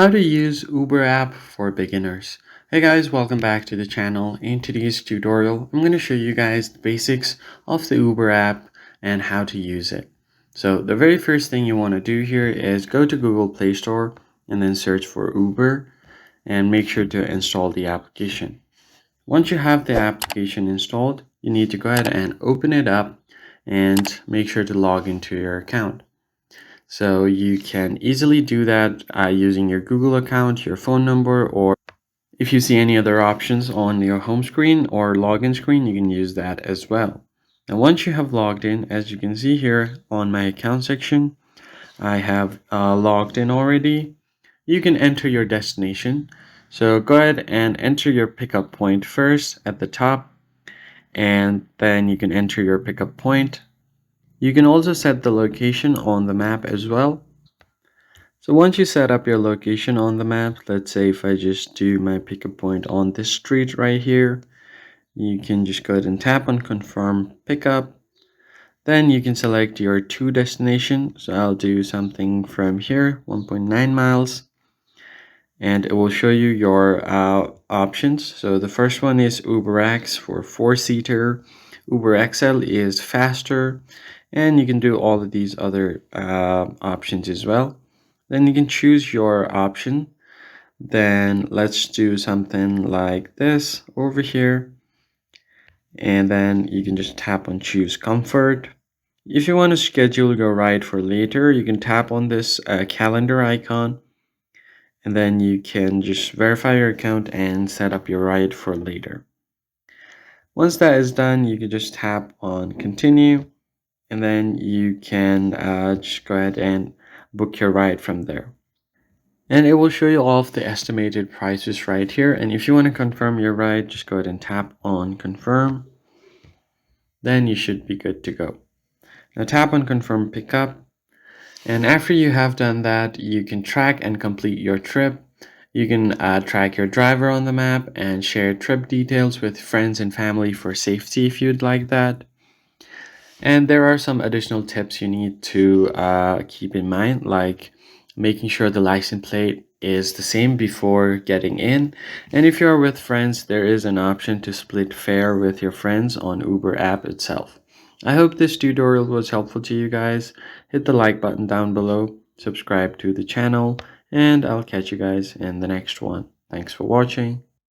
How to use Uber app for beginners. Hey guys, welcome back to the channel. In today's tutorial, I'm going to show you guys the basics of the Uber app and how to use it. So the very first thing you want to do here is go to Google Play Store and then search for Uber and make sure to install the application. Once you have the application installed, you need to go ahead and open it up and make sure to log into your account. So you can easily do that using your Google account, your phone number, or if you see any other options on your home screen or login screen, you can use that as well. Now, once you have logged in, as you can see here on my account section, I have logged in already. You can enter your destination. So go ahead and enter your pickup point first at the top, and then you can enter your pickup point. You can also set the location on the map as well. So once you set up your location on the map, let's say if I just do my pickup point on this street right here, you can just go ahead and tap on confirm pickup. Then you can select your to destination. So I'll do something from here, 1.9 miles. And it will show you your options. So the first one is UberX for 4-seater. Uber XL is faster. And you can do all of these other options as well. Then you can choose your option. Then let's do something like this over here. And then you can just tap on choose comfort. If you want to schedule your ride for later, you can tap on this calendar icon. And then you can just verify your account and set up your ride for later. Once that is done, you can just tap on continue. And then you can just go ahead and book your ride from there. And it will show you all of the estimated prices right here. And if you want to confirm your ride, just go ahead and tap on confirm. Then you should be good to go. Now tap on confirm pickup. And after you have done that, you can track and complete your trip. You can track your driver on the map and share trip details with friends and family for safety if you'd like that. And there are some additional tips you need to keep in mind, like making sure the license plate is the same before getting in. And if you're with friends, there is an option to split fare with your friends on Uber app itself. I hope this tutorial was helpful to you guys. Hit the like button down below, subscribe to the channel, and I'll catch you guys in the next one. Thanks for watching.